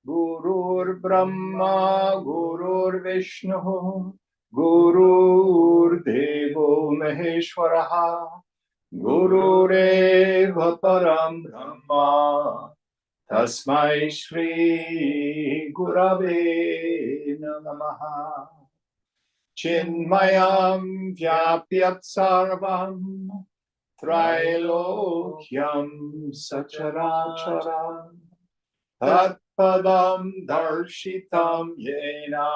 Gurur Brahma, Gurur Vishnu, Gurur Devo Maheshwaraha, Gurureva Param Brahma, Tasmai Shri Gurave Namaha. Chinmayam Vyapyat Sarvam, Trilokyam Sacharacharam, Tatpadam Darshitam Yena,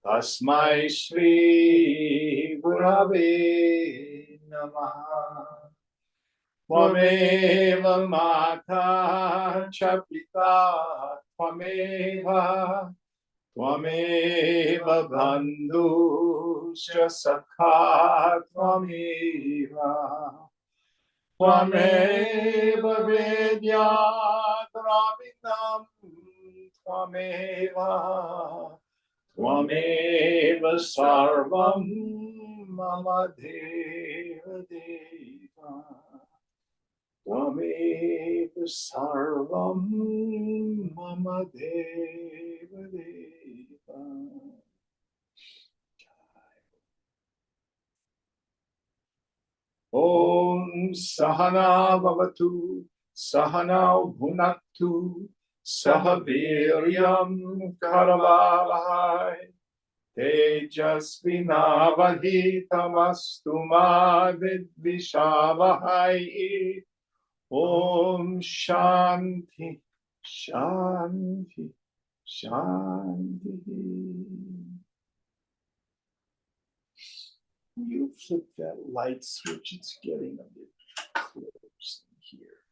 Tasmai Shri Gurave Namaha. Tvameva Mata Chapita Tvameva, Tvameva Bandhuscha Sakha Tvameva, Tvameva Vedyadravinam Tvameva, Tvameva Sarvam Mama Deva Deva, Tvameva Sarvam Mama Deva Deva. Om Sahana Bhavatu, Sahana Bhunaktu, Sahaviryam Karavavahai, Tejasvinavadhitamastu ma vidvishavahai. Om Shanti, Shanti, Shanti. You flip that light switch, it's getting a bit close in here.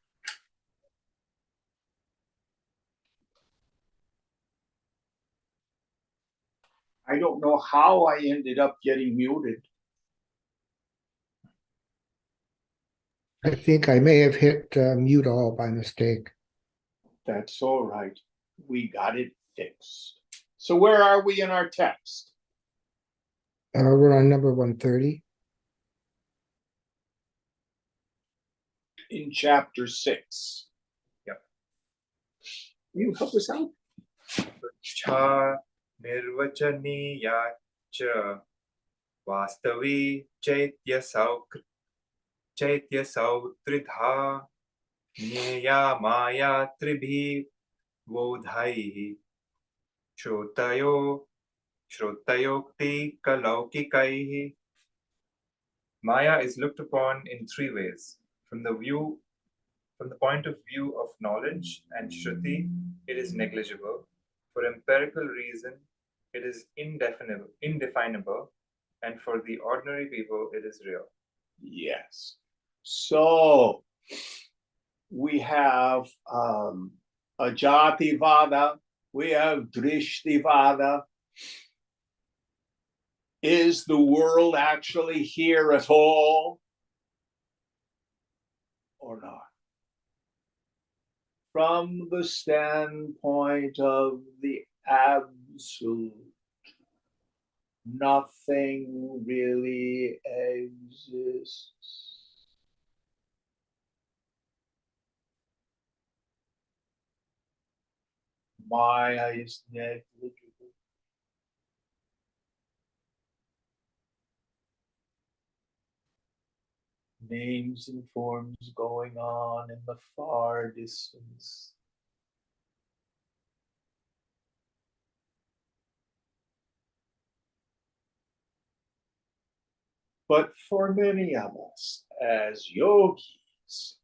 I don't know how I ended up getting muted. I think I may have hit mute all by mistake. That's all right. We got it fixed. So where are we in our text? We're on number 130. In chapter 6. Yep. You help us out? Cha nirvachaniya cha vastavi chaitya sautridha Neya maya tribhi vodhaihi shrotayokti kalaukikaihi. Maya is looked upon in three ways. From the point of view of knowledge and Shruti, it is negligible. For empirical reason, it is indefinable, and for the ordinary people, it is real. Yes. So we have Ajativada, we have Drishtivada. Is the world actually here at all or not? From the standpoint of the absolute, nothing really exists. Maya is negligible. Names and forms going on in the far distance. But for many of us as yogis,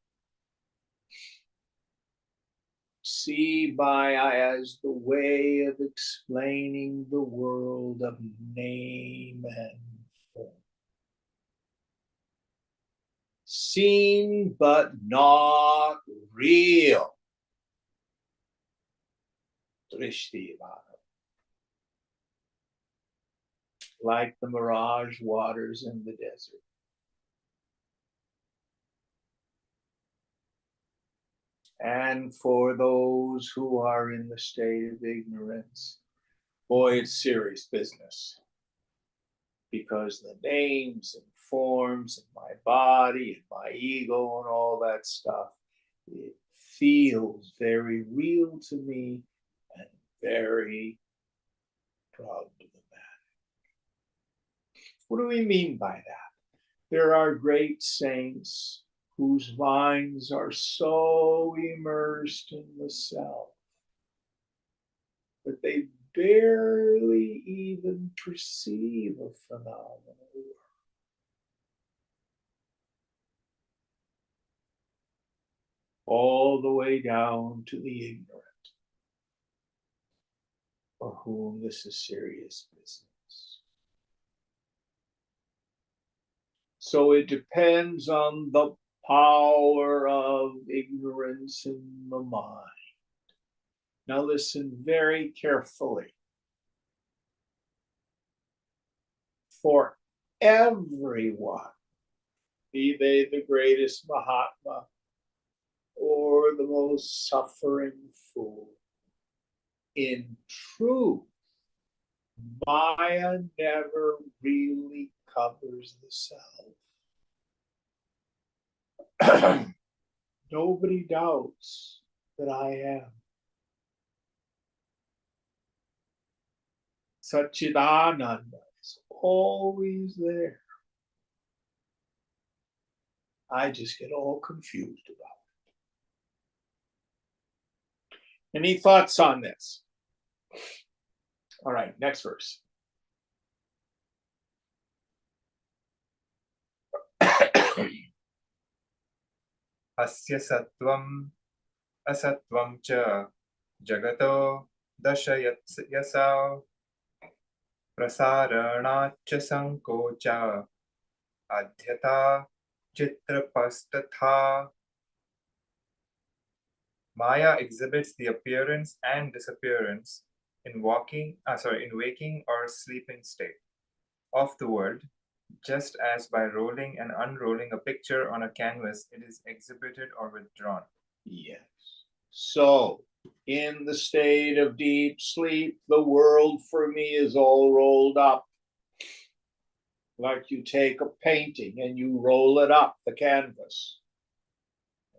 see Maya as the way of explaining the world of name and form. Seen but not real. Drishtivada. Like the mirage waters in the desert. And for those who are in the state of ignorance, boy, it's serious business. Because the names and forms and my body and my ego and all that stuff, it feels very real to me, very problematic. What do we mean by that? There are great saints whose minds are so immersed in the self that they barely even perceive a phenomenal world. All the way down to the ignorant, for whom this is serious business. So it depends on the power of ignorance in the mind. Now listen very carefully. For everyone, be they the greatest Mahatma or the most suffering fool, in truth, Maya never really covers the self. Nobody doubts that I am. Satchidananda is always there. I just get all confused about it. Any thoughts on this? All right, next verse. Asya sattvam asatvam cha jagato dashayasa prasaranacha sankocha adhyata chitrapastatha. Maya exhibits the appearance and disappearance in waking or sleeping state of the world, just as by rolling and unrolling a picture on a canvas, it is exhibited or withdrawn. Yes. So, in the state of deep sleep, the world for me is all rolled up. Like you take a painting and you roll it up the canvas.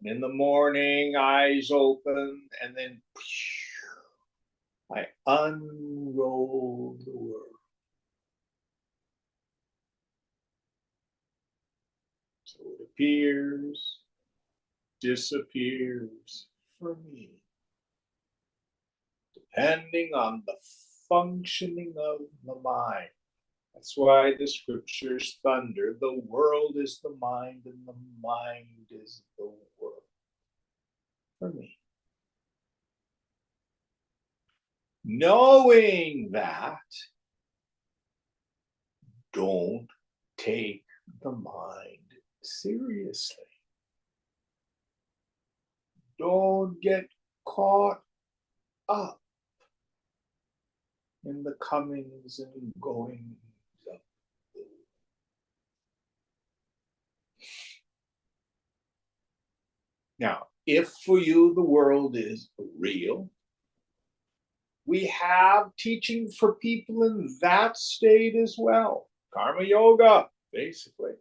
And in the morning, eyes open, and then I unroll the world. So it appears, disappears for me, depending on the functioning of the mind. That's why the scriptures thunder, the world is the mind and the mind is the world. For me. Knowing that, don't take the mind seriously. Don't get caught up in the comings and goings of the world. Now, if for you the world is real, we have teaching for people in that state as well. Karma yoga, basically.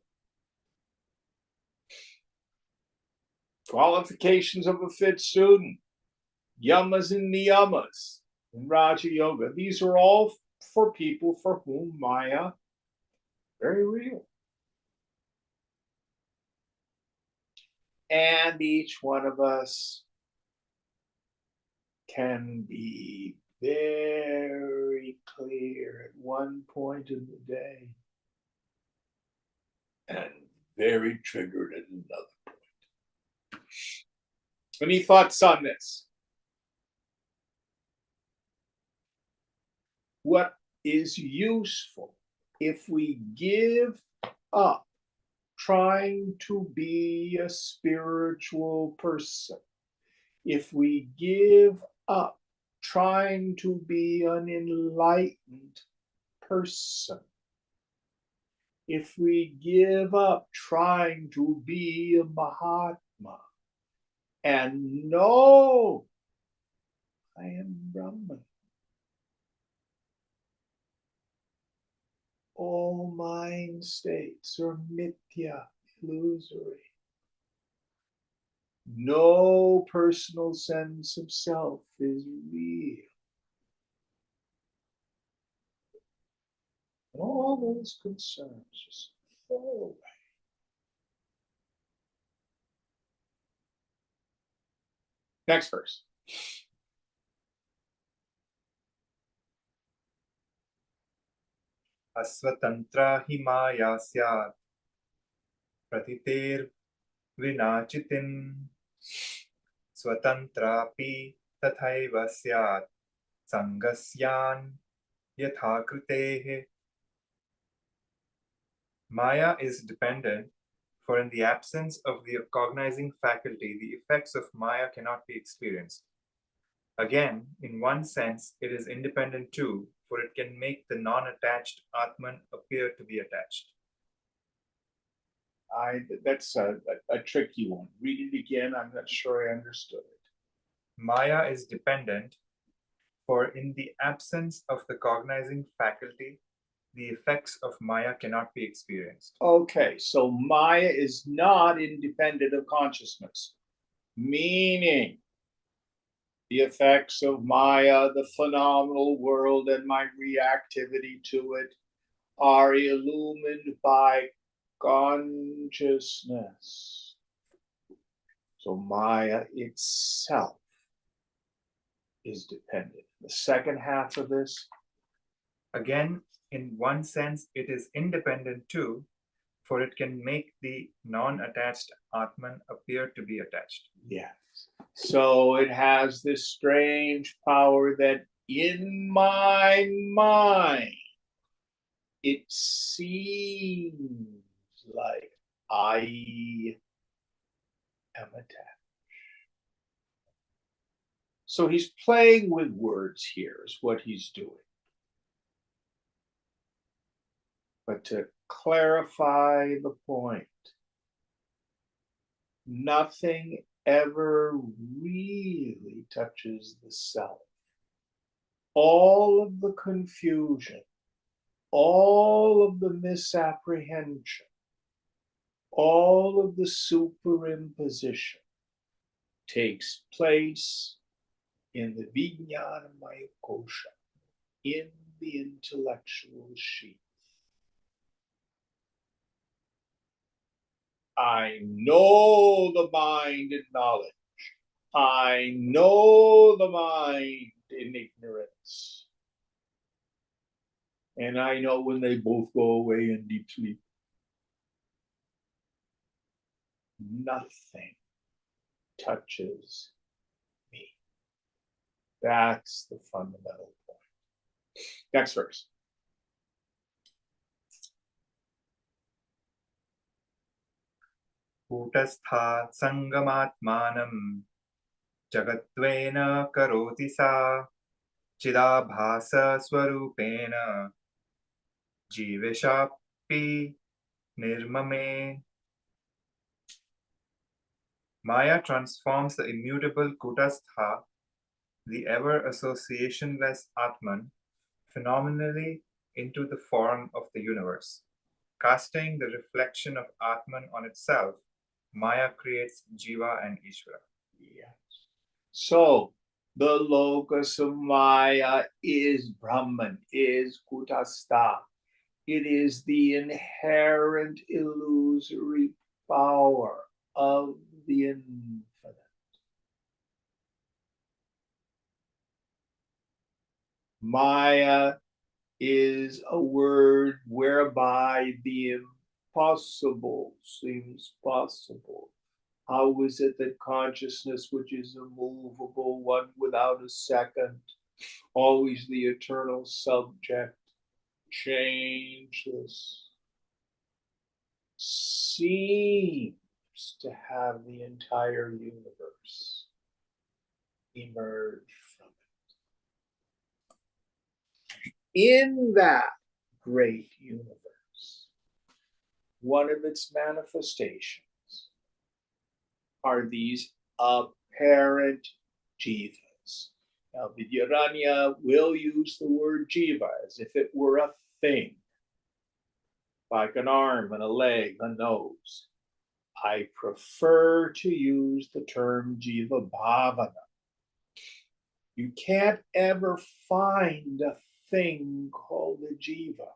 Qualifications of a fit student, yamas and niyamas in Raja Yoga. These are all for people for whom Maya very real. And each one of us can be very clear at one point in the day and very triggered at another point. Any thoughts on this? What is useful if we give up trying to be a spiritual person, if we give up trying to be an enlightened person, if we give up trying to be a Mahatma and know I am Brahman, all mind states are mithya, illusory. No personal sense of self is real. all those concerns, just throw away. Next verse. Asvatantra hi maya syat pratiter vinachitin swatantrapi tathaiva syat sangasyan yathakritehe. Maya is dependent, for in the absence of the cognizing faculty, the effects of Maya cannot be experienced. Again, in one sense, it is independent too, for it can make the non-attached Atman appear to be attached. That's a tricky one. Read it again. I'm not sure I understood it. Maya is dependent, for in the absence of the cognizing faculty, the effects of Maya cannot be experienced. Okay, so Maya is not independent of consciousness, meaning the effects of Maya, the phenomenal world, and my reactivity to it are illumined by consciousness. So Maya itself is dependent. The second half of this. Again, in one sense, it is independent too, for it can make the non-attached Atman appear to be attached. Yes. So it has this strange power that in my mind, it seems like I am attached. So he's playing with words here, is what he's doing. But to clarify the point, nothing ever really touches the self. All of the confusion, all of the misapprehension, all of the superimposition takes place in the Vijnanamaya kosha, in the intellectual sheath. I know the mind in knowledge. I know the mind in ignorance. And I know when they both go away in deep sleep. Nothing touches me. That's the fundamental point. Next verse. Kutastha sangamatmanam jagattvena karoti sa chidabhasa swarupena jiveshapi nirmame. Maya transforms the immutable Kutastha, the ever associationless Atman, phenomenally into the form of the universe. Casting the reflection of Atman on itself, Maya creates Jiva and Ishvara. Yes. So the locus of Maya is Brahman, is Kutastha. It is the inherent illusory power of the infinite. Maya is a word whereby the impossible seems possible. How is it that consciousness, which is immovable, one without a second, always the eternal subject, changeless, seems to have the entire universe emerge from it? In that great universe, one of its manifestations are these apparent jivas. Now, Vidyaranya will use the word jiva as if it were a thing, like an arm and a leg, a nose. I prefer to use the term jiva bhavana. You can't ever find a thing called a jiva.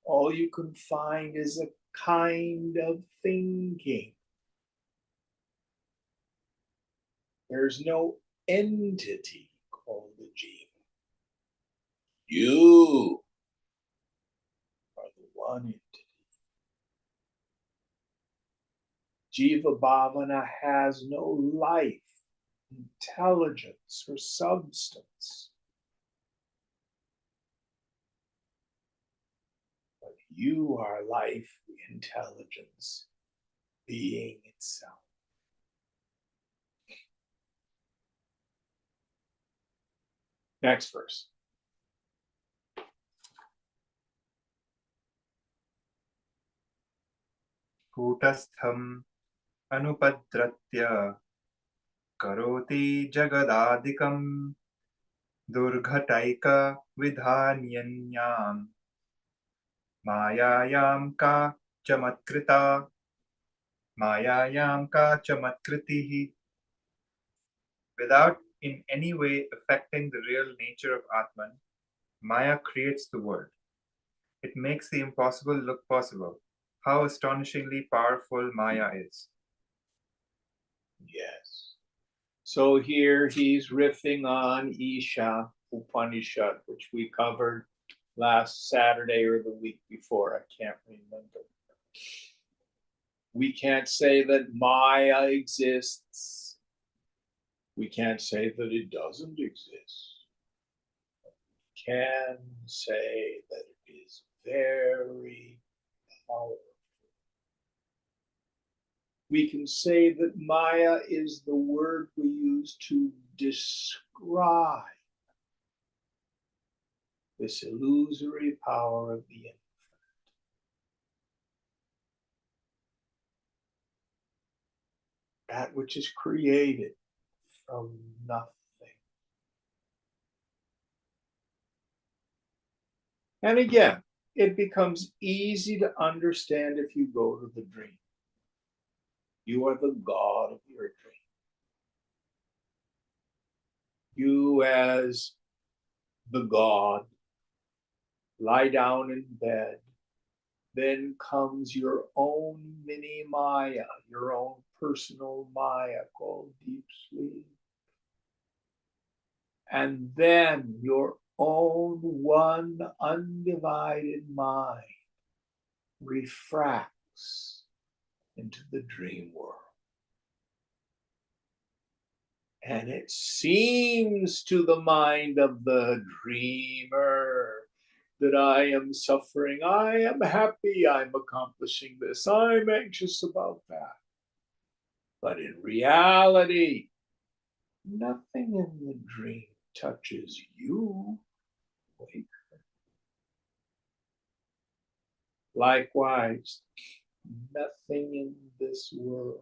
all you can find is a kind of thinking. There's no entity called the jiva. You are the one entity. Jiva Bhavana has no life, intelligence, or substance. But you are life, intelligence, being itself. Next verse. कूटस्थम् अनुपद्रत्य करोति जगदादिकं दुर्घटैकविधान्यन्यां मायायां का चमत्कृतिः. Without in any way affecting the real nature of Atman, Maya creates the world. It makes the impossible look possible. How astonishingly powerful Maya is. Yes. So here he's riffing on Isha Upanishad, which we covered last Saturday or the week before. I can't remember. We can't say that Maya exists. We can't say that it doesn't exist. We can say that it is very powerful. We can say that Maya is the word we use to describe this illusory power of the infinite. That which is created from nothing. And again, it becomes easy to understand if you go to the dream. You are the God of your dream. You, as the God, lie down in bed. Then comes your own mini Maya, your own personal Maya called deep sleep. And then your own one undivided mind refracts into the dream world. And it seems to the mind of the dreamer that I am suffering, I am happy, I'm accomplishing this, I'm anxious about that. But in reality, nothing in the dream touches you. Likewise, nothing in this world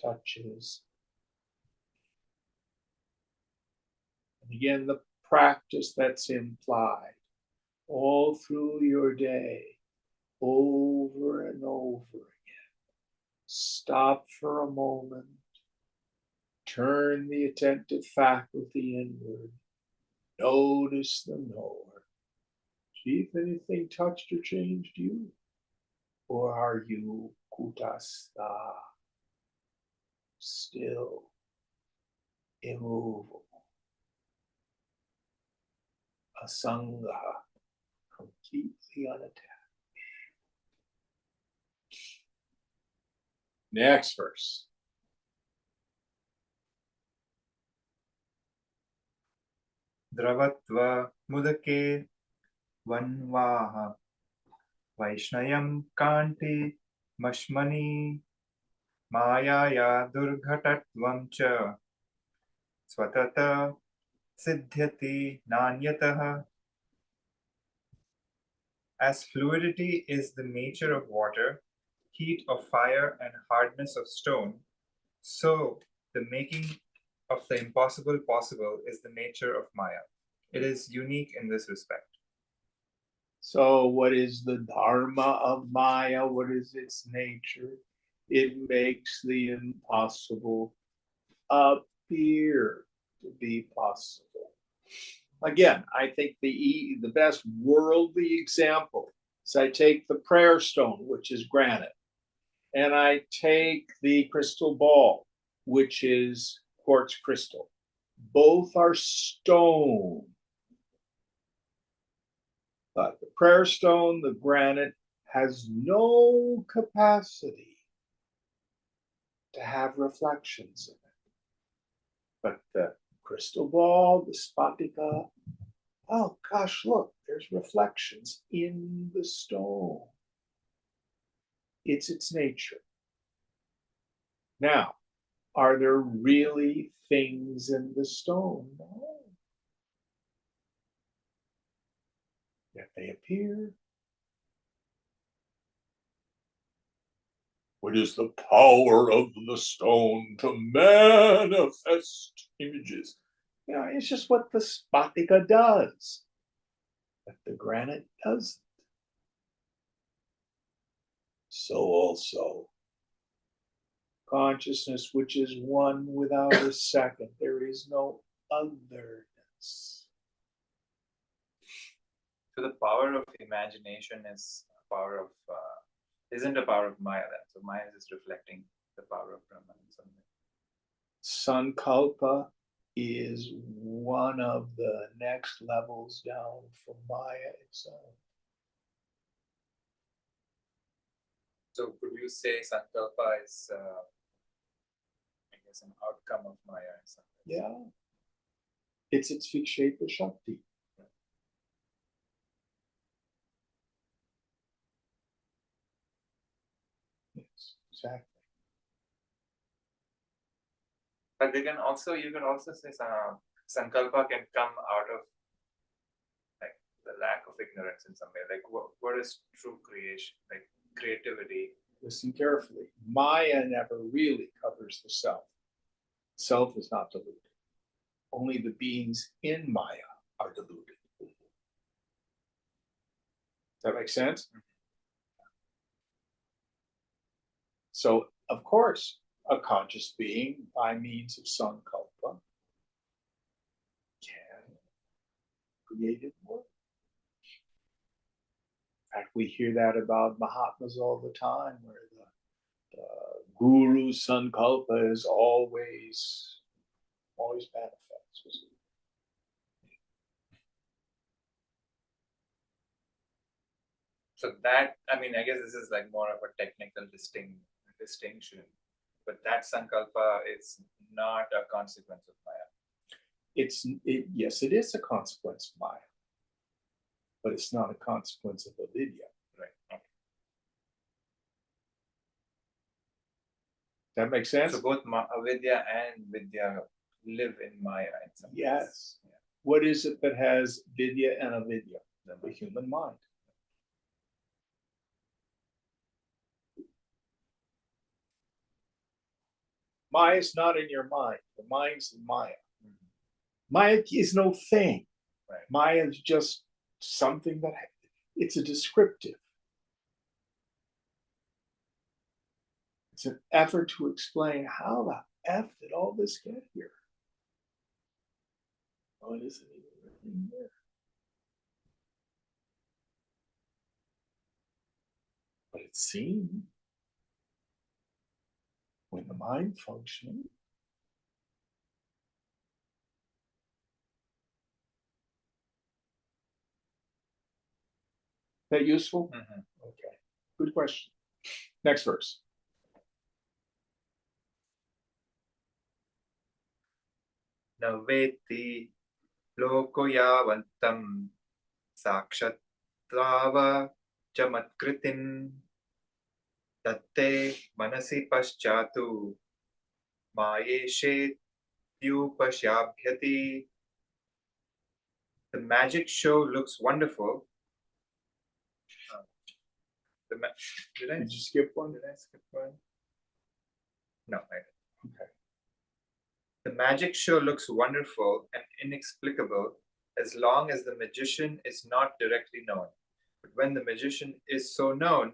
touches. And again, the practice that's implied all through your day, over and over again. Stop for a moment, turn the attentive faculty inward, notice the knower. See if anything touched or changed you. Or are you kutastha, still, immovable, asanga, completely unattached? Next verse. Dravatva mudake vanvaha Vaishnayam kanti mashmani Mayaya durghatatvam cha Svatata siddhyati nanyataha. As fluidity is the nature of water, heat of fire and hardness of stone, so the making of the impossible possible is the nature of Maya. It is unique in this respect. So, what is the dharma of Maya? What is its nature? It makes the impossible appear to be possible. Again, I think the best worldly example So I take the prayer stone, which is granite, and I take the crystal ball, which is quartz crystal. Both are stone. But the prayer stone, the granite, has no capacity to have reflections in it. But the crystal ball, the spatika, oh gosh, look, there's reflections in the stone. It's its nature. Now, are there really things in the stone? No. Yet they appear. What is the power of the stone to manifest images? You know, it's just what the spatika does, but the granite doesn't. So also, consciousness, which is one without a second, there is no otherness. So the power of imagination is a power of isn't a power of Maya then. So Maya is just reflecting the power of Brahman in some way. Sankalpa is one of the next levels down from Maya itself. So could you say Sankalpa is I guess an outcome of Maya in some way? Yeah. It's its Vikshepa Shakti. Yes, exactly. But they can also, you can also say Sankalpa can come out of like the lack of ignorance in some way. Like what is true creation, like creativity? Listen carefully. Maya never really covers the self. Self is not deluded. Only the beings in Maya are deluded. Does that make sense? So, of course, a conscious being, by means of Sankalpa, can create it more. In fact, we hear that about Mahatmas all the time, where the Guru Sankalpa is always manifests. So that, I mean, I guess this is like more of a technical distinction, but that Sankalpa is not a consequence of Maya. Yes, it is a consequence of Maya, but it's not a consequence of avidya. Right. Okay. That makes sense? So both avidya and vidya live in Maya in some ways. Yes. Yeah. What is it that has vidya and avidya? The human mind. Maya is not in your mind. The mind's in Maya. Mm-hmm. Maya is no thing. Right. Maya is just something that it's a descriptive. It's an effort to explain how the F did all this get here. Oh, it isn't even written here. But it's seen when the mind functions. That useful? Mm-hmm. Okay. Good question. Next verse. Naveti loko yavantam sakshattva chamatkritin tatte manasi paschatu mayeshe tyupashyabhyati. The magic show looks wonderful. Did you skip one? Did I skip one? No, I didn't. Okay. The magic show looks wonderful and inexplicable as long as the magician is not directly known. But when the magician is so known,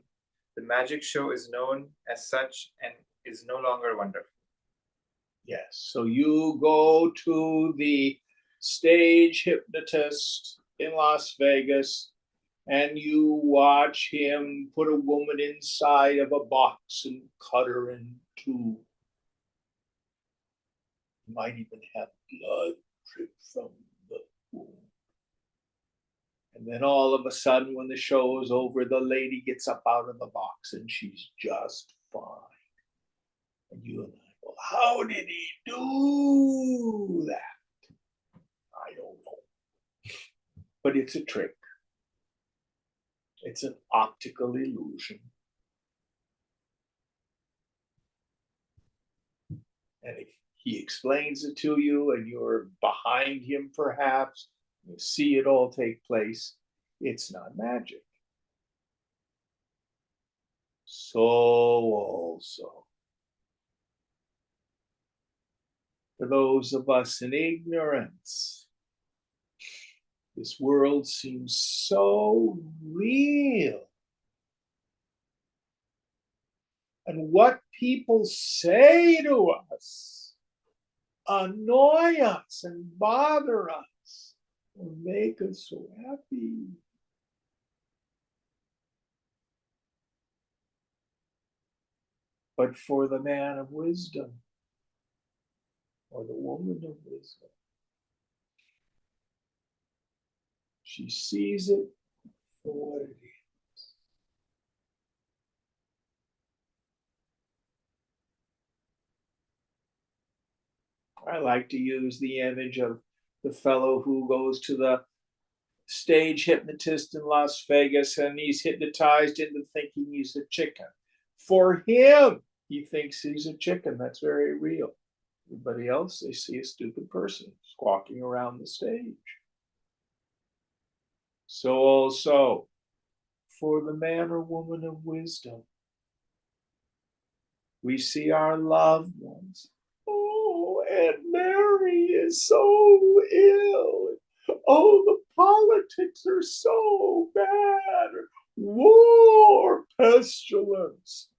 the magic show is known as such and is no longer wonderful. Yes. So you go to the stage hypnotist in Las Vegas and you watch him put a woman inside of a box and cut her in two. You might even have blood drip from the wound. And then all of a sudden, when the show is over, the lady gets up out of the box and she's just fine. And you and I go, how did he do that? I don't know. But it's a trick. It's an optical illusion. And if he explains it to you and you're behind him perhaps, you see it all take place, it's not magic. So also, for those of us in ignorance, this world seems so real. And what people say to us annoy us and bother us and make us so happy. But for the man of wisdom or the woman of wisdom, she sees it for what it is. I like to use the image of the fellow who goes to the stage hypnotist in Las Vegas and he's hypnotized into thinking he's a chicken. For him, he thinks he's a chicken. That's very real. Everybody else, they see a stupid person squawking around the stage. So also, for the man or woman of wisdom, we see our loved ones. Oh, Aunt Mary is so ill. Oh, the politics are so bad. War, pestilence.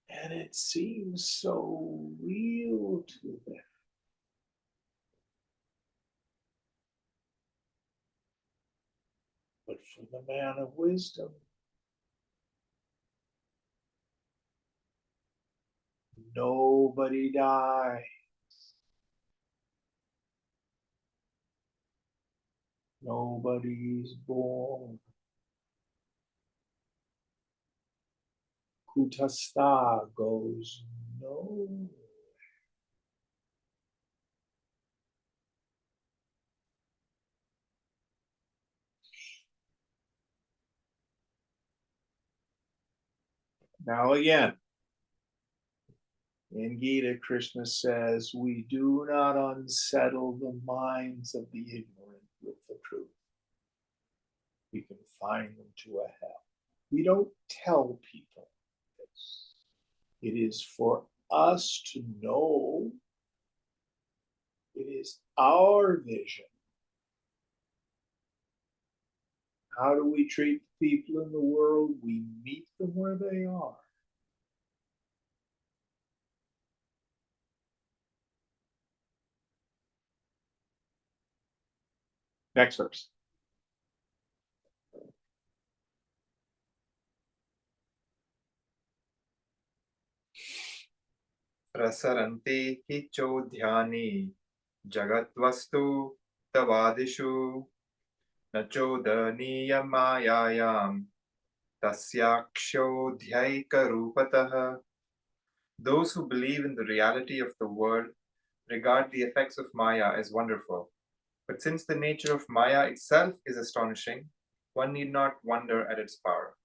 And it seems so real to them. But for the man of wisdom, nobody dies. Nobody's born. Kutastha goes nowhere. Now again, in Gita, Krishna says, we do not unsettle the minds of the ignorant with the truth. We confine them to a hell. We don't tell people this. It is for us to know. It is our vision. How do we treat the people in the world? We meet them where they are. Next verse. प्रसरन्ति हि चोद्यानि जगद्वस्तु तवादिषु न चोदनीयमायायां तस्याक्षोऽध्यैकरूपतः. Those who believe in the reality of the world regard the effects of Maya as wonderful. But since the nature of Maya itself is astonishing, one need not wonder at its power.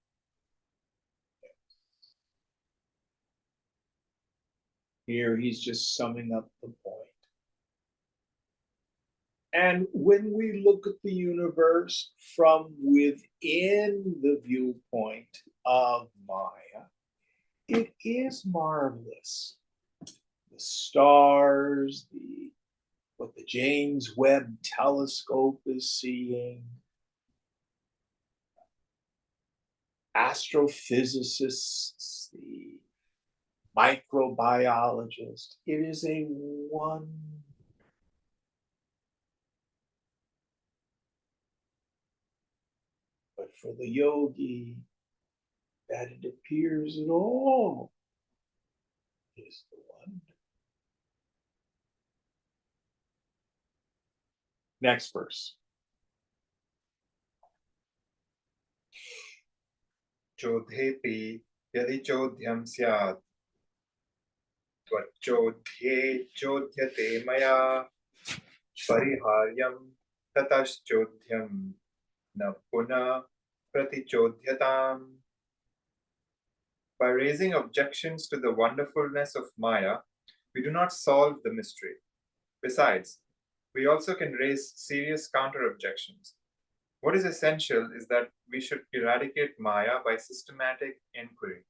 Here he's just summing up the point. And when we look at the universe from within the viewpoint of Maya, it is marvelous. The stars, what the James Webb telescope is seeing, astrophysicists, the microbiologists. It is a wonder. But for the yogi, that it appears at all is the wonder. Next verse. चोद्धेऽपि यदि चोद्यं स्यात् त्वच्चोध्ये चोद्यते मया परिहार्यं ततश्चोद्यं न पुनः प्रतिचोद्यताम्. By raising objections to the wonderfulness of Maya, we do not solve the mystery. Besides, we also can raise serious counter-objections. What is essential is that we should eradicate Maya by systematic inquiry.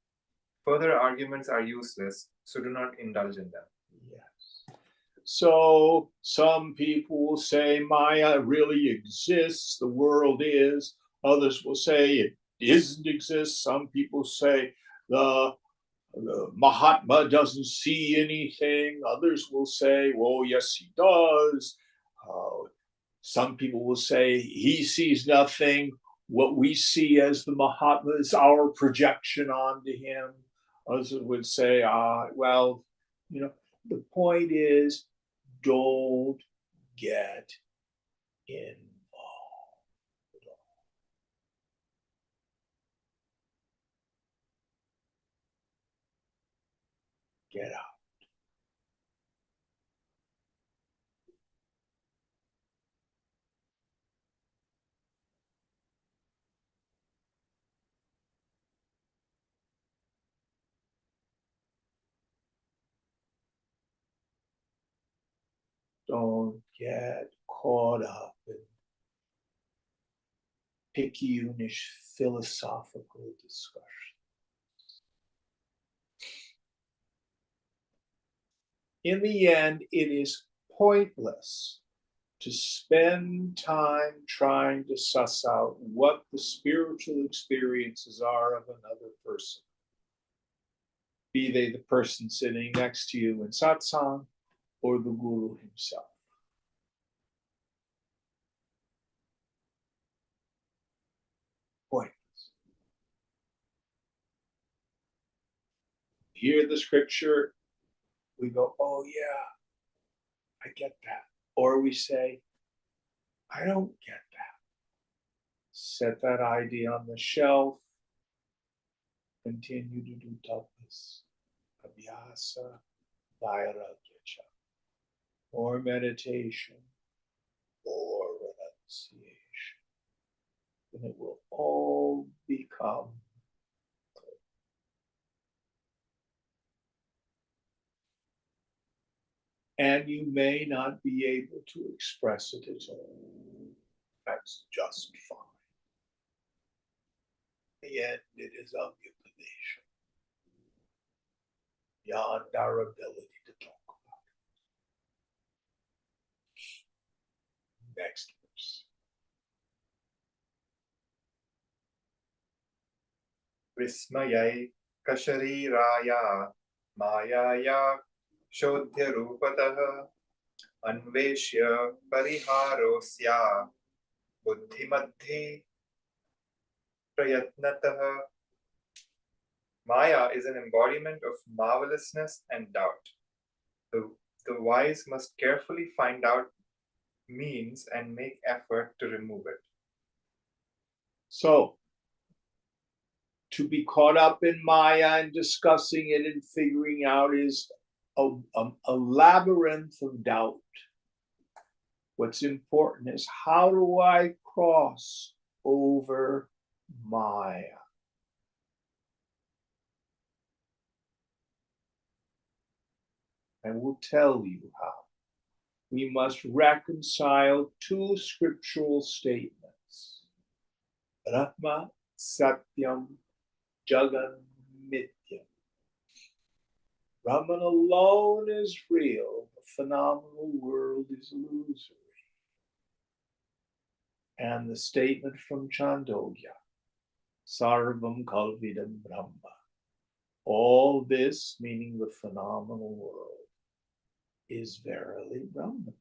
Further arguments are useless, so do not indulge in them. Yes. So some people will say Maya really exists, the world is. Others will say it doesn't exist. Some people say the Mahatma doesn't see anything. Others will say, well, yes, he does. Some people will say he sees nothing. What we see as the Mahatma is our projection onto him. Others would say, well, the point is, don't get involved. Get out. Don't get caught up in picayunish philosophical discussion. In the end, it is pointless to spend time trying to suss out what the spiritual experiences are of another person. Be they the person sitting next to you in satsang or the guru himself. Pointless. Hear the scripture, we go, oh yeah, I get that. Or we say, I don't get that. Set that idea on the shelf. Continue to do tapas, abhyasa, vairagya, or meditation, or renunciation. And it will all become clear. And you may not be able to express it at all. That's just fine. In the end, it is obligation beyond our ability to talk about it. Next verse. विस्मयै कशरीराया मायाया शोध्यरूपतः अन्वेष्य परिहारोऽस्या बुद्धिमध्ये प्रयत्नतः. Maya is an embodiment of marvelousness and doubt. The wise must carefully find out means and make effort to remove it. So, to be caught up in Maya and discussing it and figuring out is a labyrinth of doubt. What's important is, how do I cross over Maya? I will tell you how. We must reconcile two scriptural statements. Brahma Satyam Jagan Mityam. Brahman alone is real. The phenomenal world is illusory. And the statement from Chandogya, Sarvam Kalvidam Brahma. All this, meaning the phenomenal world, is verily Brahman.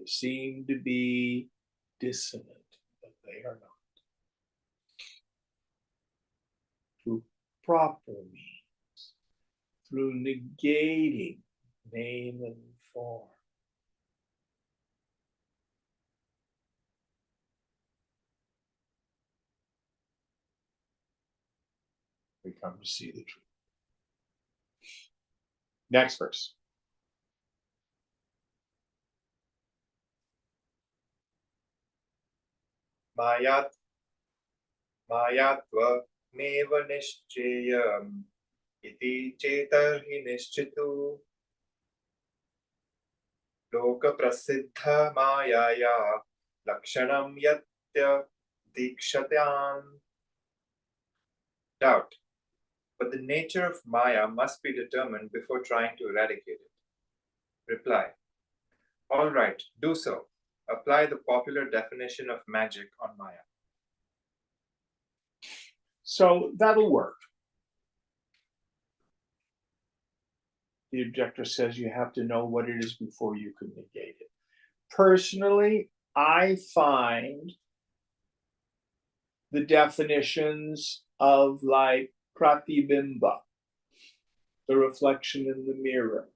They seem to be dissonant, but they are not. Through proper means, through negating name and form, we come to see the truth. Next verse. मायात्वमेव निश्चेयम् इति चेतर्हि निश्चितो लोकप्रसिद्धमायया लक्षणं यत्यदीक्षताम्. Doubt. But the nature of Maya must be determined before trying to eradicate it. Reply. All right, do so. Apply the popular definition of magic on Maya. So that'll work. The objector says you have to know what it is before you can negate it. Personally, I find the definitions of like pratibimba, the reflection in the mirror,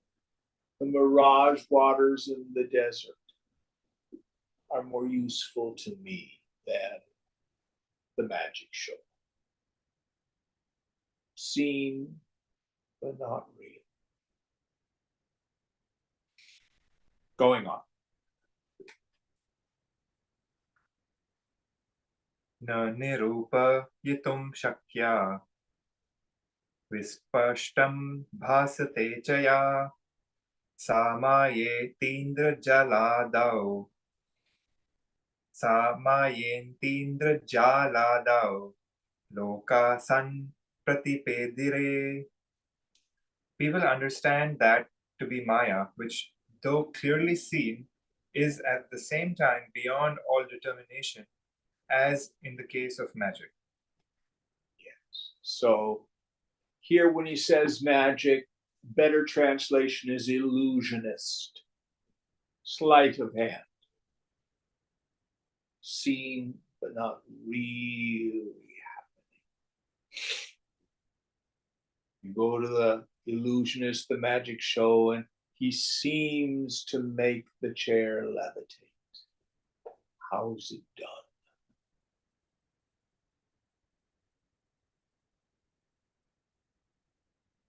the mirage waters in the desert, are more useful to me than the magic show. Seen, but not real. Going on. न निरूपयितुं शक्या विस्पष्टं भासते च या सा मायेतीन्द्रजालादौ लोका संप्रतिपेदिरे. We will understand that to be Maya, which, though clearly seen, is at the same time beyond all determination, as in the case of magic. Yes. So here when he says magic, better translation is illusionist. Sleight of hand. Seen, but not really happening. You go to the illusionist, the magic show, and he seems to make the chair levitate. How's it done?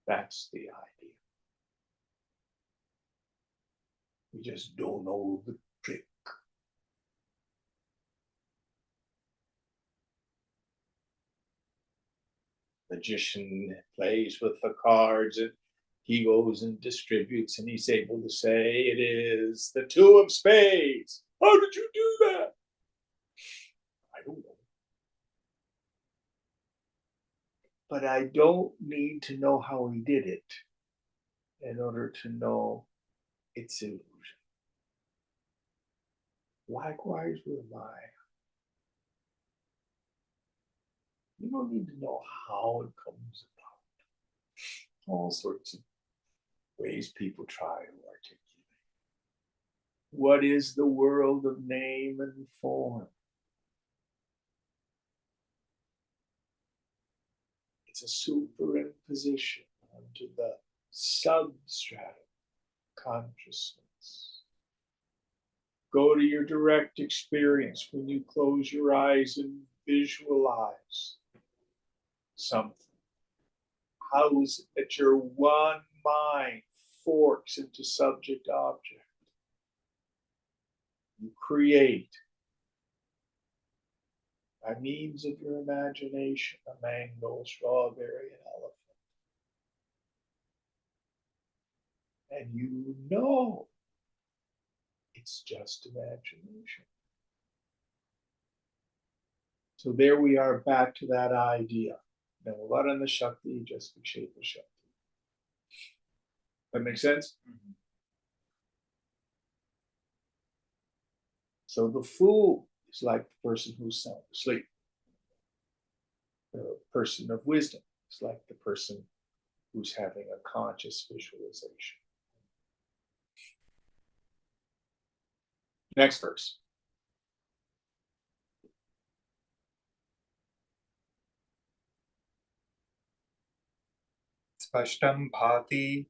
That's the idea. We just don't know the trick. Magician plays with the cards and he goes and distributes and he's able to say it is the two of spades. How did you do that? I don't know. But I don't need to know how he did it in order to know it's illusion. Likewise with Maya. You don't need to know how it comes about. All sorts of ways people try to articulate. What is the world of name and form? It's a superimposition onto the substratum consciousness. Go to your direct experience when you close your eyes and visualize something. How is it that your one mind forks into subject object? You create by means of your imagination a mango, a strawberry, an elephant. And you know it's just imagination. So there we are back to that idea. Navarana Shakti, just Vikshepa Shakti. That makes sense? Mm-hmm. So the fool is like the person who's sound asleep. The person of wisdom is like the person who's having a conscious visualization. Next verse. Spashtam bhati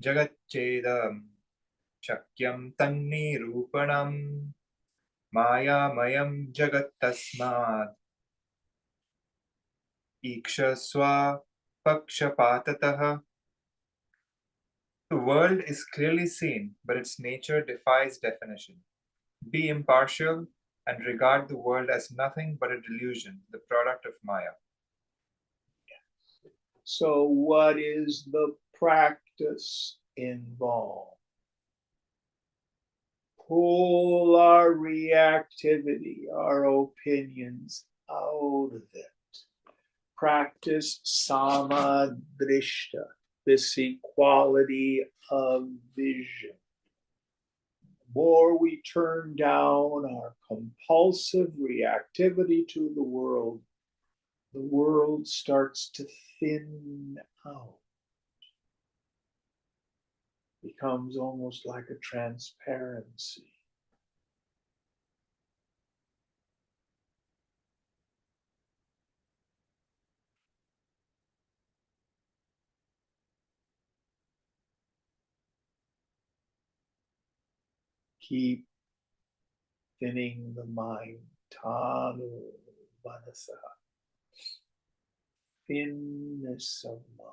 jagatchedam shakyam tannirupanam mayamayam jagat tasmad ikshasva pakshapatatah. The world is clearly seen, but its nature defies definition. Be impartial and regard the world as nothing but a delusion, the product of Maya. So, what is the practice involved? Pull our reactivity, our opinions out of it. Practice samadrishta, this equality of vision. The more we turn down our compulsive reactivity to the world starts to thin out. Becomes almost like a transparency. Keep thinning the mind. Tanu manasa. Thinness of mind.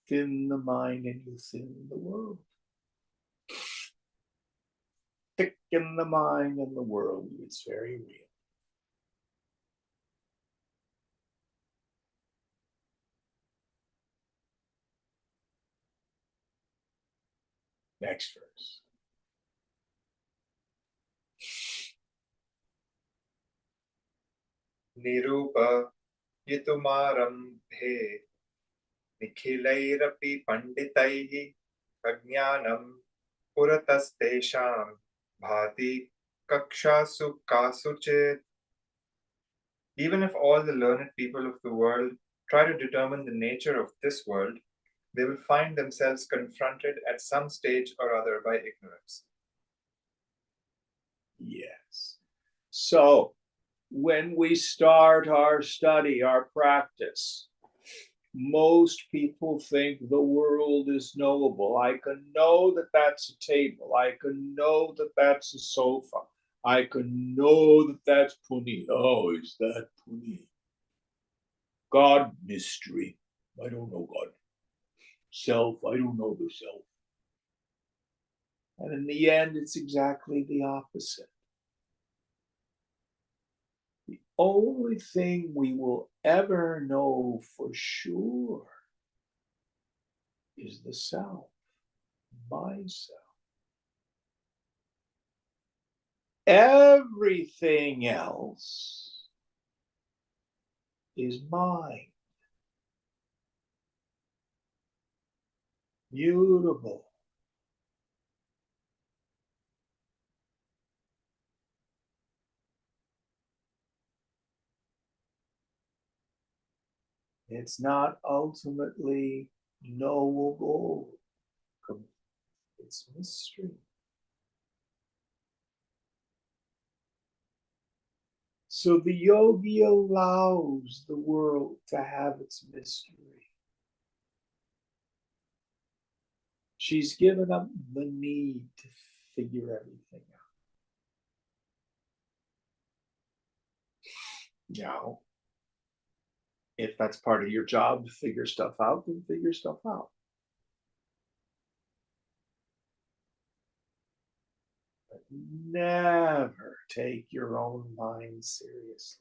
Thin the mind and you thin the world. Thicken the mind and the world. It's very real. Next verse. Nirupa yitumarambhe nikhilairapi panditaihi prajnanam puratastesham bhati kakshasu kasuchit. Even if all the learned people of the world try to determine the nature of this world, they will find themselves confronted at some stage or other by ignorance. Yes. So, when we start our study, our practice, most people think the world is knowable. I can know that that's a table. I can know that that's a sofa. I can know that that's Puni. Oh, is that Puni? God, mystery. I don't know God. Self, I don't know the self. And in the end, it's exactly the opposite. The only thing we will ever know for sure is the self, myself. Everything else is mine, mutable. It's not ultimately knowable. It's mystery. So the yogi allows the world to have its mystery. She's given up the need to figure everything out. Now, if that's part of your job to figure stuff out, then figure stuff out. But never take your own mind seriously.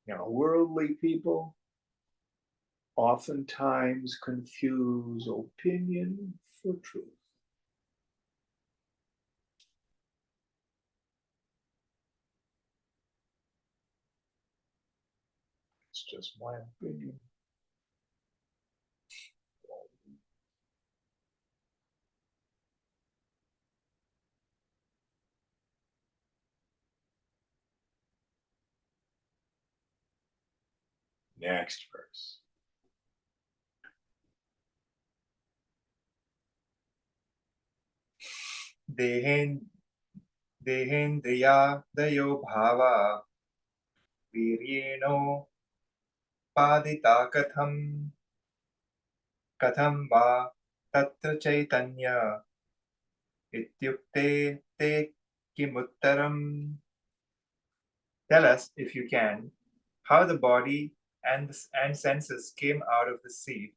Worldly people oftentimes confuse opinion for truth. It's just my opinion. Next verse. देहेन्द्रियादयो भावा वीर्येणोपादिता कथं वा तत्र चैतन्य इत्युक्ते ते किमुत्तरम्. Tell us, if you can, how the body and senses came out of the seed,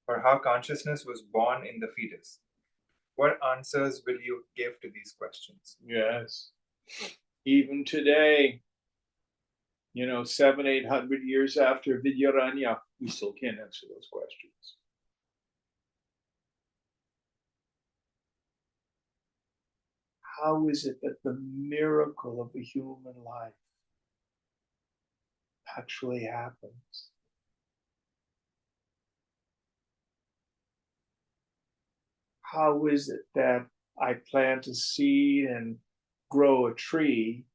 or how consciousness was born in the fetus. What answers will you give to these questions? Yes. Even today, 700-800 years after Vidyaranya, we still can't answer those questions. How is it that the miracle of a human life actually happens? How is it that I plant a seed and grow a tree,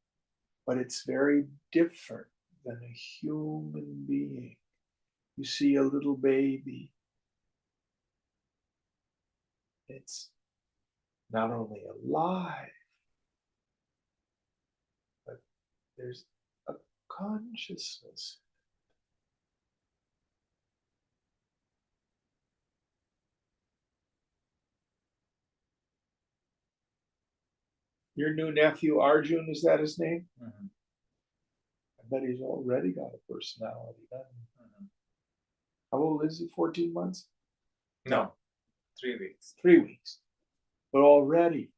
but it's very different than a human being? You see a little baby. It's not only alive, but there's a consciousness. Your new nephew, Arjun, is that his name? Mm-hmm. I bet he's already got a personality. Mm-hmm. How old is he? 14 months? No, 3 weeks. 3 weeks. But already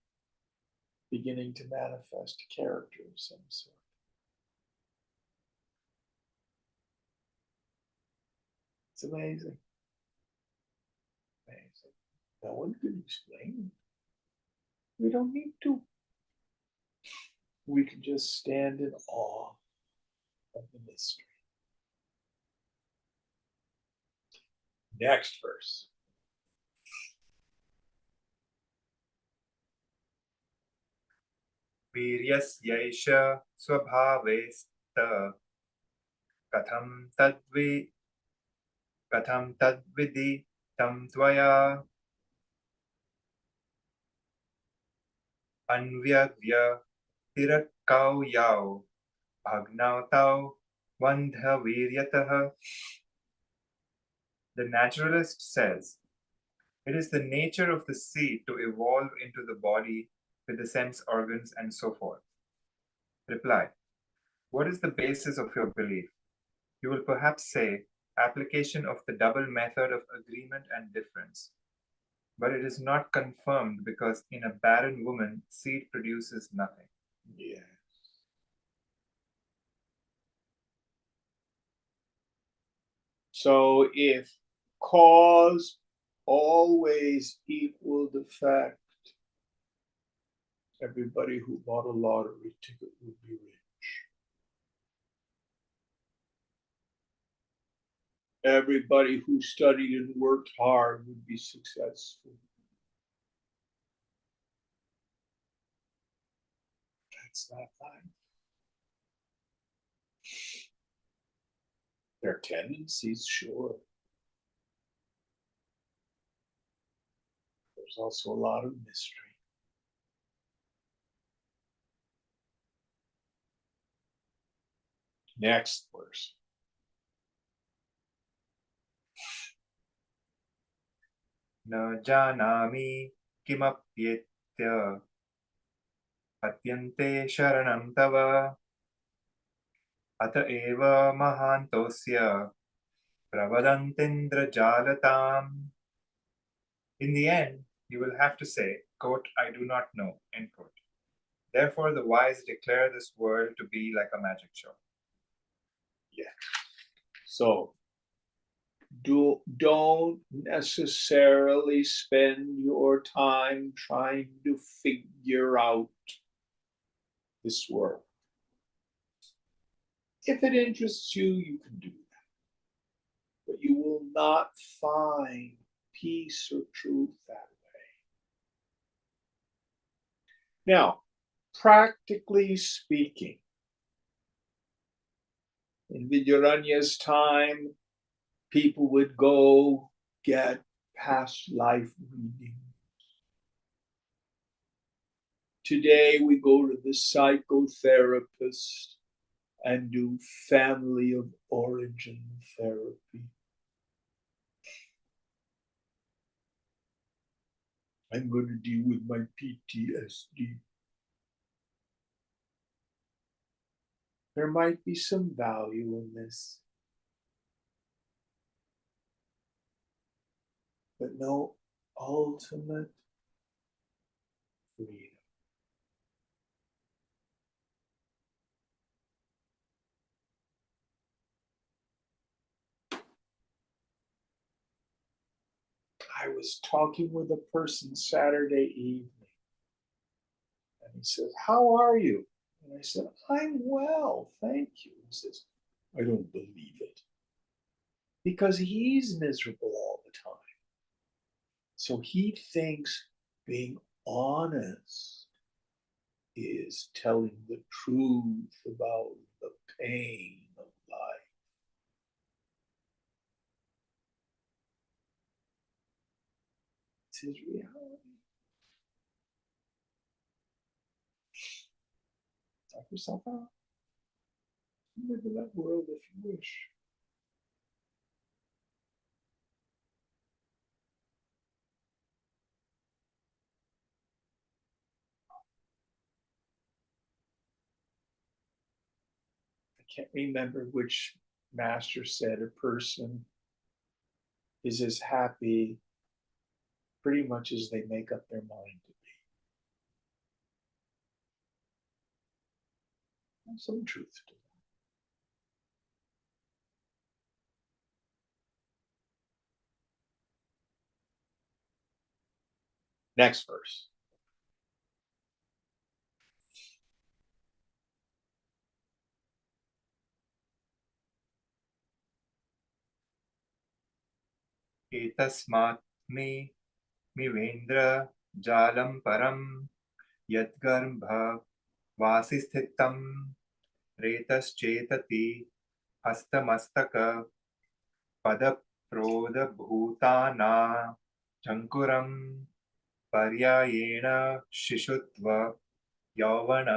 beginning to manifest character of some sort. It's amazing. Amazing. No one can explain it. We don't need to. We can just stand in awe of the mystery. Next verse. वीर्यस्यैष स्वभावेस्त कथं तद्विदितं त्वया अन्व्यव्यतिरक्कौ यौ भग्नौ तौ वन्ध्यवीर्यतः. The naturalist says, it is the nature of the seed to evolve into the body with the sense organs and so forth. Reply, what is the basis of your belief? You will perhaps say, application of the double method of agreement and difference. But it is not confirmed because in a barren woman, seed produces nothing. Yes. So if cause always equaled effect, everybody who bought a lottery ticket would be rich. Everybody who studied and worked hard would be successful. That's not life. There are tendencies, sure. There's also a lot of mystery. Next verse. न जानामि किमप्येत्य अत्यन्ते शरणं तव अत एव महान्तोऽस्य प्रवदन्तीन्द्रजालताम्. In the end, you will have to say, quote, I do not know, end quote. Therefore, the wise declare this world to be like a magic show. Yeah. So don't necessarily spend your time trying to figure out this world. If it interests you, you can do that. But you will not find peace or truth that way. Now, practically speaking, in Vidyaranya's time, people would go get past life reading. Today we go to the psychotherapist and do family of origin therapy. I'm going to deal with my PTSD. There might be some value in this, but no ultimate freedom. I was talking with a person Saturday evening, and he says, "How are you?" And I said, "I'm well, thank you." He says, "I don't believe it." Because he's miserable all the time. So he thinks being honest is telling the truth about the pain of life. It's his reality. Talk yourself out. Live in that world if you wish. I can't remember which master said a person is as happy pretty much as they make up their mind to be. There's some truth to that. Next verse. एतस्मात् मे मिवेन्द्र जालं परं यद्गर्भ वासिस्थितं रेतश्चेतति हस्तमस्तक पदप्रोदभूताना चङ्कुरं पर्यायेण शिशुत्व यौवन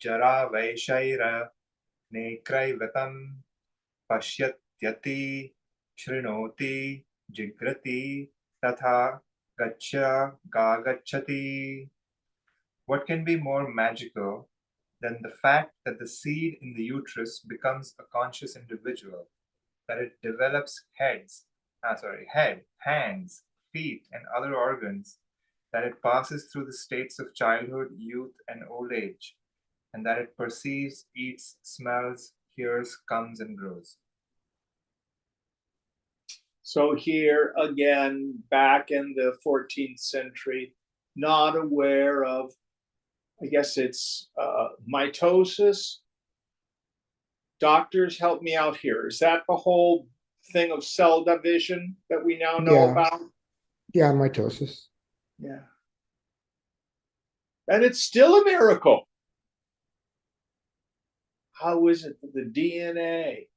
जरावैशैर नेक्रैवतं पश्यत्यति शृणोति जिघ्रति तथा गागच्छति. What can be more magical than the fact that the seed in the uterus becomes a conscious individual, that it develops head, hands, feet, and other organs, that it passes through the states of childhood, youth, and old age, and that it perceives, eats, smells, hears, comes, and grows. So here again, back in the 14th century, not aware of, I guess it's mitosis. Doctors, help me out here. Is that the whole thing of cell division that we now know about? Yeah, mitosis. Yeah. And it's still a miracle. How is it that the DNA,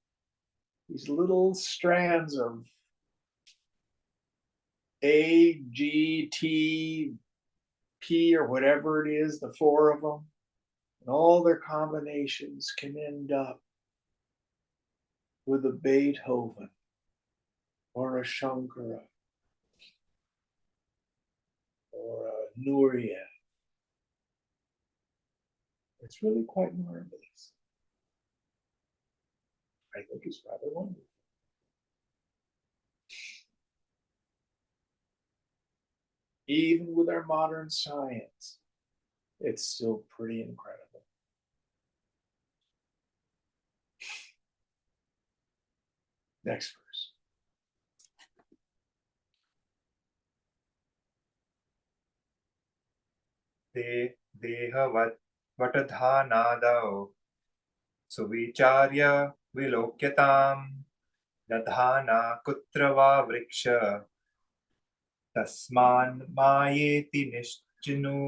these little strands of A, G, T, P, or whatever it is, the four of them, and all their combinations can end up with a Beethoven or a Shankara or a Nuria. It's really quite marvelous. I think it's rather wonderful. Even with our modern science, it's still pretty incredible. Next verse. देहवट्वटधानादौ सुविचार्य विलोक्यतां दधाना कुत्र वा वृक्ष तस्मान् मायेति निश्चिनु.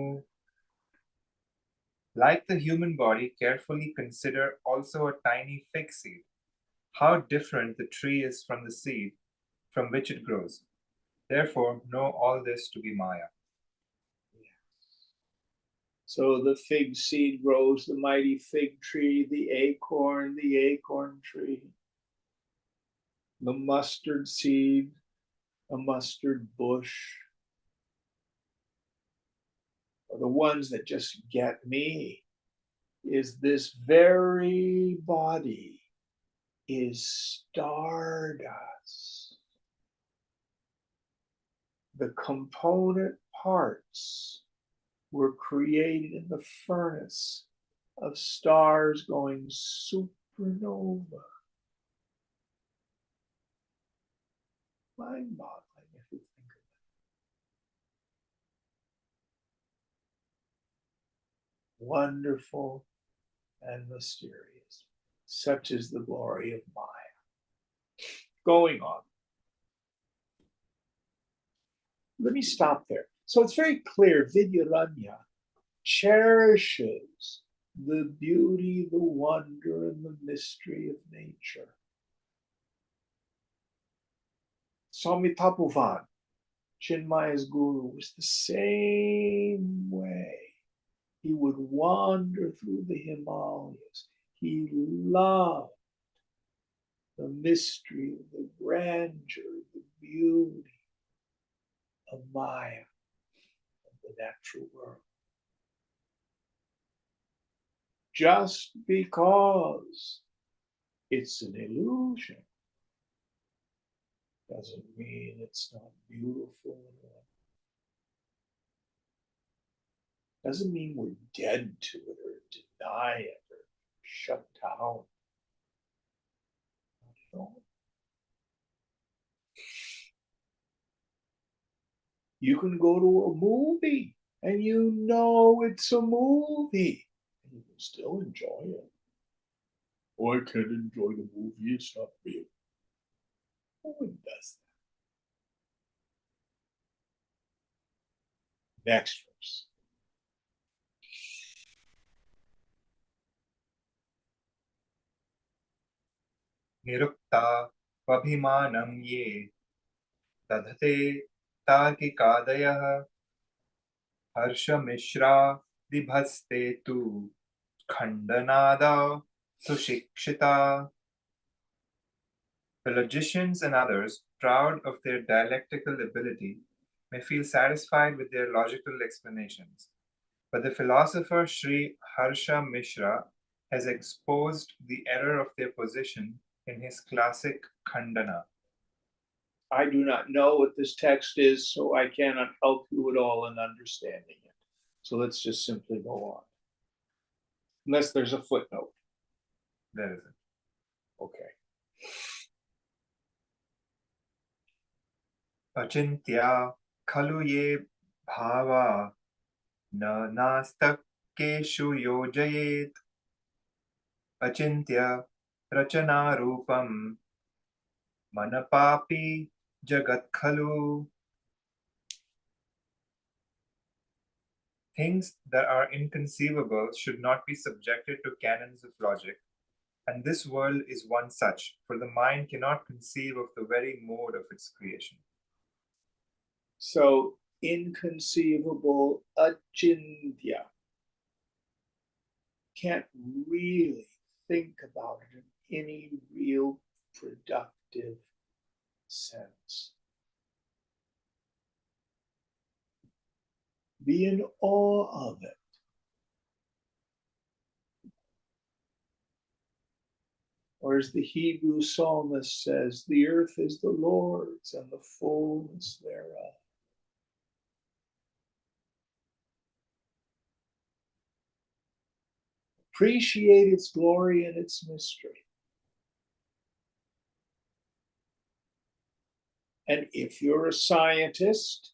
Like the human body, carefully consider also a tiny fig seed. how different the tree is from the seed from which it grows. Therefore, know all this to be Maya. So the fig seed grows the mighty fig tree, the acorn tree, the mustard seed, a mustard bush, are the ones that just get me. Is this very body is stardust. The component parts were created in the furnace of stars going supernova. Mind-boggling if you think of it. Wonderful and mysterious. Such is the glory of Maya. Going on. Let me stop there. So it's very clear Vidyaranya cherishes the beauty, the wonder, and the mystery of nature. Swami Tapovan, Chinmaya's guru, was the same way. He would wander through the Himalayas. He loved the mystery, the grandeur, the beauty of Maya, of the natural world. Just because it's an illusion doesn't mean it's not beautiful. Doesn't mean we're dead to it or deny it or shut down. No. You can go to a movie and you know it's a movie. And you can still enjoy it. Oh, I can't enjoy the movie, it's not real. No one does that. Next verse. Nirukta vabhimanam ye dadhate tarkikadayah harsha mishra dibhaste tu khandanada sushikshita. The logicians and others, proud of their dialectical ability, may feel satisfied with their logical explanations. But the philosopher Sri Harsha Mishra has exposed the error of their position in his classic Khandana. I do not know what this text is, so I cannot help you at all in understanding it. So let's just simply go on. Unless there's a footnote. There is it. Okay. Achintya khalu ye bhava na nastakeshu yojayet achintya rachana rupam manapapi jagat khalu. Things that are inconceivable should not be subjected to canons of logic, and this world is one such, for the mind cannot conceive of the very mode of its creation. So inconceivable, achintya. Can't really think about it in any real productive sense. Be in awe of it. Or as the Hebrew psalmist says, the earth is the Lord's and the fullness thereof. Appreciate its glory and its mystery. And if you're a scientist,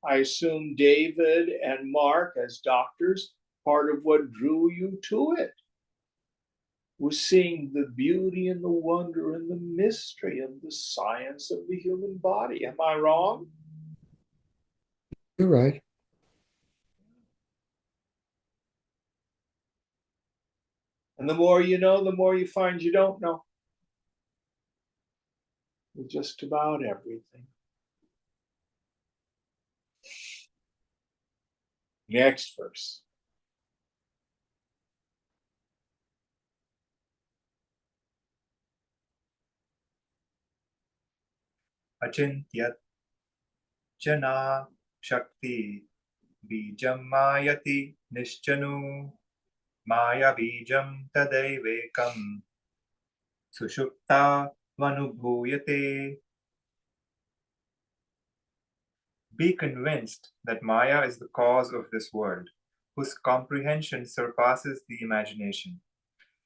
I assume David and Mark, as doctors, part of what drew you to it was seeing the beauty and the wonder and the mystery of the science of the human body. Am I wrong? You're right. And the more you know, the more you find you don't know. with just about everything. Next verse. Achintyat jana shakti bijam mayati nishchanu maya bijam tadaivekam sushupta vanubhuyate. Be convinced that Maya is the cause of this world, whose comprehension surpasses the imagination.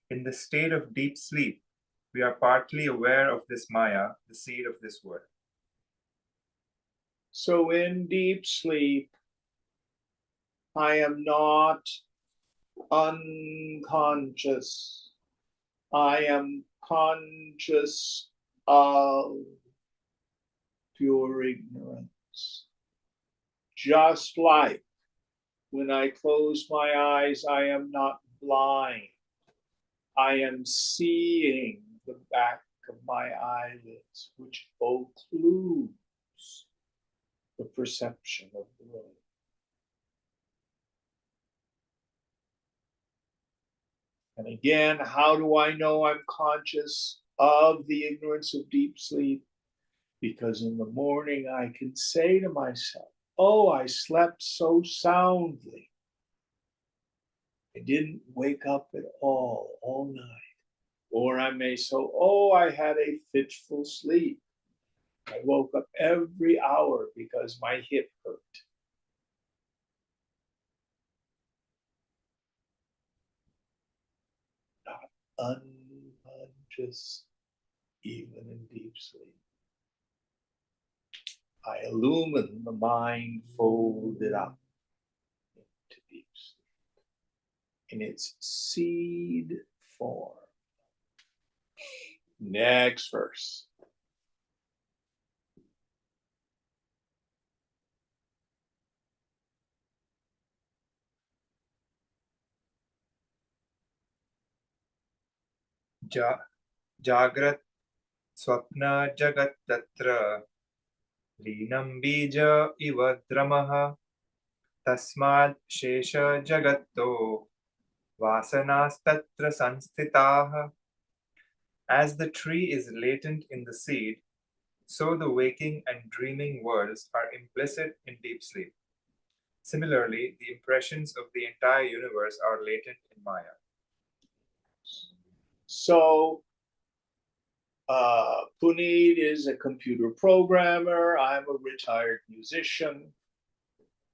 In the state of deep sleep, we are partly aware of this Maya, the seed of this world. So in deep sleep, I am not unconscious. I am conscious of pure ignorance. Just like when I close my eyes, I am not blind. I am seeing the back of my eyelids, which occludes the perception of the world. And again, how do I know I'm conscious of the ignorance of deep sleep? Because in the morning I can say to myself, oh, I slept so soundly. I didn't wake up at all night. Or I may say, oh, I had a fitful sleep. I woke up every hour because my hip hurt. Not unconscious, even in deep sleep. I illumine the mind folded up into deep sleep in its seed form. Next verse. Jagrat swapna jagat tatra लीनं बीज इव द्रमः तस्मात् शेष जगत्तो vasanastatra sanstitaah. As the tree is latent in the seed, so the waking and dreaming worlds are implicit in deep sleep. Similarly, the impressions of the entire universe are latent in Maya. So, Puneet is a computer programmer. I'm a retired musician.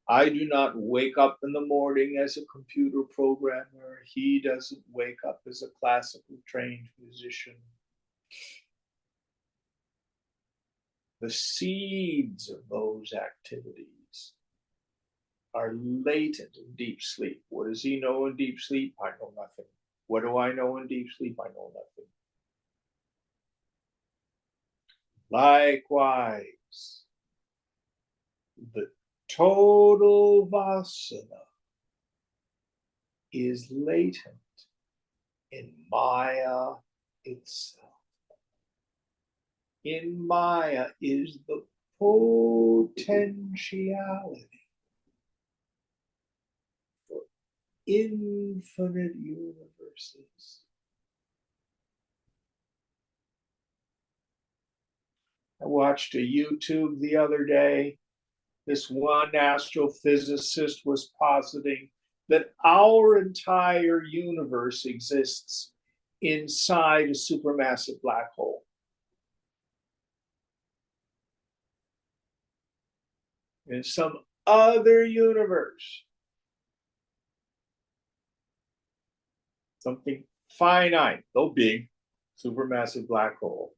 I do not wake up in the morning as a computer programmer. He doesn't wake up as a classical trained musician. The seeds of those activities are latent in deep sleep. What does he know in deep sleep? I know nothing. What do I know in deep sleep? I know nothing. Likewise, the total vasana is latent in Maya itself. In Maya is the potentiality for infinite universes. I watched a YouTube the other day. This one astrophysicist was positing that our entire universe exists inside a supermassive black hole. In some other universe, something finite, no big, supermassive black hole.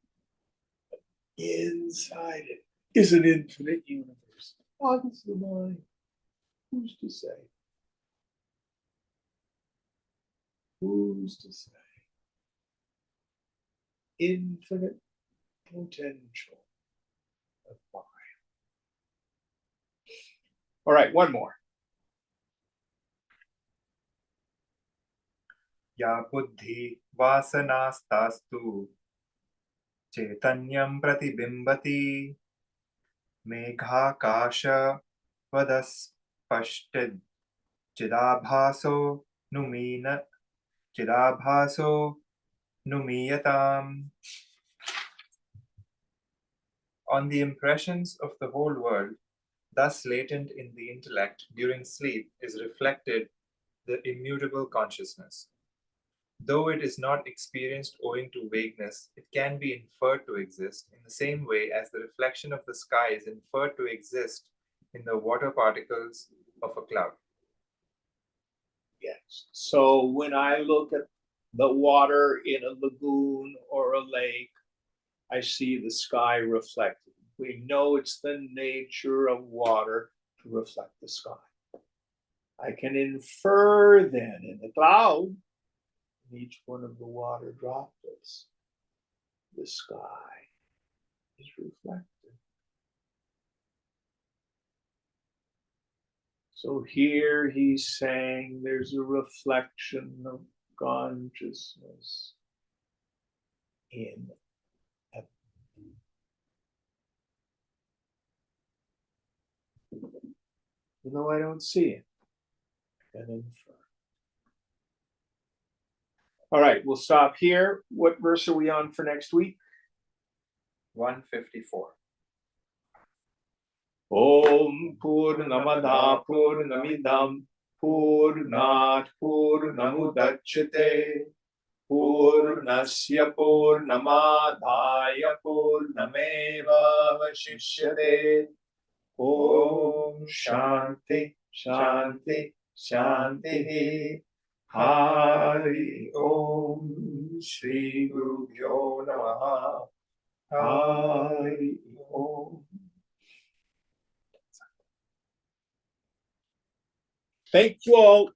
Inside it is an infinite universe. Boggles the mind. Who's to say? Who's to say? Infinite potential of mind. All right, one more. Ya buddhi vasanastastu Chaitanyam Pratibimbati Meghakashavadaspashtid Chidabhaso Numina Chidabhaso Numiyatam. On the impressions of the whole world, thus latent in the intellect during sleep, is reflected the immutable consciousness. Though it is not experienced owing to vagueness, it can be inferred to exist in the same way as the reflection of the sky is inferred to exist in the water particles of a cloud. Yes. So when I look at the water in a lagoon or a lake, I see the sky reflected. We know it's the nature of water to reflect the sky. I can infer then in the cloud, in each one of the water droplets, the sky is reflected. So here he's saying there's a reflection of consciousness in a, even though I don't see it, I can infer. All right, we'll stop here. What verse are we on for next week? 154. Om Purnamada Purnamidam Purnat Purnamudachyate Purnasya Purnamadhaya Purnameva Vashishyate. Om Shanti Shanti Shanti. Hari Om Shri Gurubhyo Namaha. Hari Om. Thank you all.